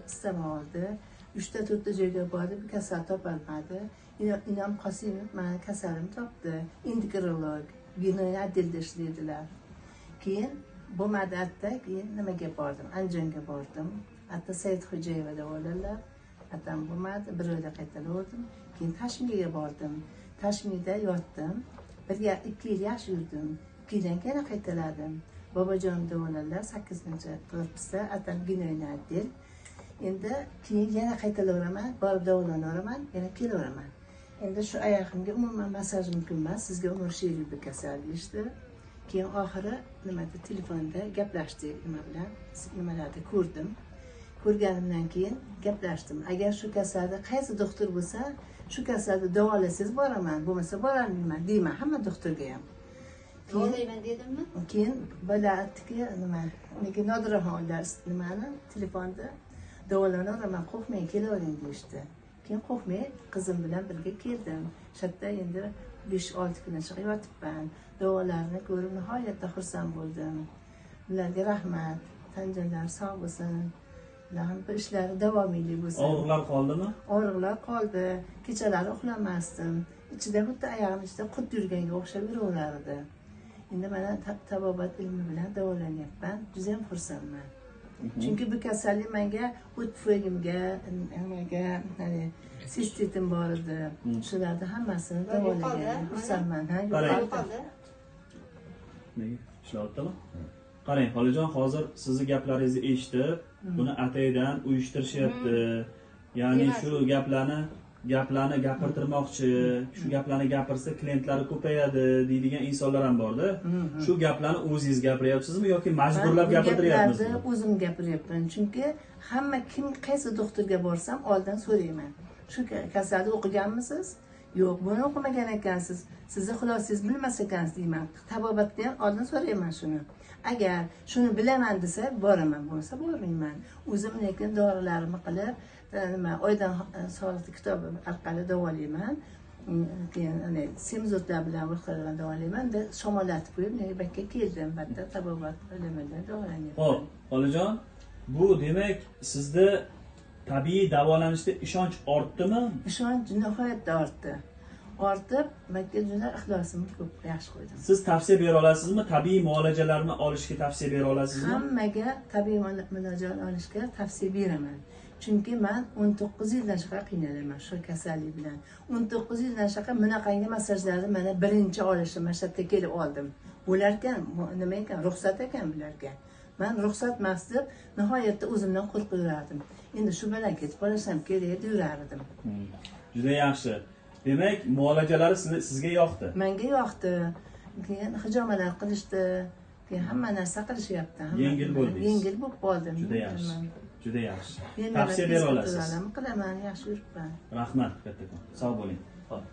istemoldi. 3-4 joyga bordi, bir kasal topolmadi. Inom Qosimov meni kasalimni topdi. Endokrinolog, ginoya dilda ishlaydilar. Keyin bo'lmadi atda, keyin nimaga bordim? Andijonga bordim. Atda Saidxo'jayeva davolalar. Atam bo'lmadi, bir oyda qaytalaverdim. Keyin Tashmiga bordim. Tashmida yotdim. 2 yil yaxshi yurdim. 2 yildan keyin qaytaladim. Bobojon davolalar 8-korpusda atam ginoya dil. Endi keyin yana qaytalaveraman, borib davolanaveraman, yana kelaveraman. Endi shu oyog'imga umuman massaj mumkin emas, sizga Umr Sherif kasal deyishdi. Keyin oxiri nimada telefonda gaplashdik nima bilan, nimalarni ko'rdim. Ko'rganimdan keyin gaplashdim. Agar shu kasalda qaysi doktor bo'lsa, shu kasalda davolasangiz boraman, bo'lmasa borolmayman deyman hamma doktorga ham. Davolayman dedimmi? Keyin bola aytdiki, nega Nodiraxonlar nimani telefonda davolanaveraman, qo'rqmang kelavering deyishdi. Keyin qo'rqmay qizim bilan birga keldim. Shatda endi 5-6 kun chiqib yotibman. Davolarni ko'rib nihoyatda xursand bo'ldim. Ularga rahmat. Tanjonlar sog' bo'lsin. Ularning bu ishlari davomiyli bo'lsin. Og'riqlar qoldimi? Og'riqlar qoldi. Kechalari uxlamasdim. Ichida xuddi oyog'im ichida qurt yurganga o'xshab yuraverardi. Endi mana tabobat ilmi bilan davolanyapman. Juda ham xursandman. Chunki bu kasallik menga o't tufaylimga, nimaga, sistitim bor edi. Shularni hammasini davolagan. Xursandman. Nega? Ishlayaptimi? Qarang, Xolijon hozir sizni gaplaringizni eshitib, buni ataydan uyushtirishyapti. Ya'ni shu gaplarni gapirtirmoqchi, shu gaplarni gapirsa klientlari ko'payadi deydigan insonlar ham borda. Shu gaplarni o'zingiz gapiryapsizmi yoki majburlab gapirtiryapsizmi? Gaplarni o'zim gapiryapman. Chunki hamma kim qaysi doktorga borsam oldin so'rayman. Shu kasalni o'qiganmisiz? Yo'q, buni o'qimagan ekansiz. Sizni xulosangiz bilmas ekansiz deyman. Tabobatda ham oldin so'rayman shuni. Agar shuni bilaman desa boraman, bo'lmasa bormayman. O'zim lekin dorilarimni qilib oydan sog'liq kitobi orqali davolayman. Keyin semizotlar bilan vaqtlardan davolayman. Shamollatib qo'yib, bakka keldim. Batta tabobat bilan davolanyapman. Xo'p, Xolijon, bu demak sizda tabiiy davolanishda ishonch ortdimi? Ishonch nihoyatda ortdi. Ortib, menga juda ixlosimni ko'p yaxshi qo'ydim. Siz tavsiya bera olasizmi? Tabiiy muolajalarni olishga tavsiya bera olasizmi? Hammaga tabiiy muolajalar olishga tavsiya beraman. Chunki men 19 yildan shaqa qiynalaman shu kasallik bilan. 19 yildan shaqa bunaqangi massajlarni mana birinchi olishim, mashatda kelib oldim. Bularkan nima ekan, ruxsat ekan bularga. Men ruxsat emas deb nihoyatda o'zimdan qo'rqib yurardim. Endi shu bilan ketib qolsam kerak deb yurardim. Juda yaxshi. Demak, muolajalari sizga yoqdi. Menga yoqdi. Keyin hijomalar qilishdi. Keyin hamma narsa qilishyapti. Yengil bo'ldingiz. Yengil bo'lib qoldim. Juda yaxshi. Juda yaxshi. Tavsiya bera olasiz. Qilaman, yaxshi yuribman. Rahmat, kattakon. Sog' bo'ling. Xo'p.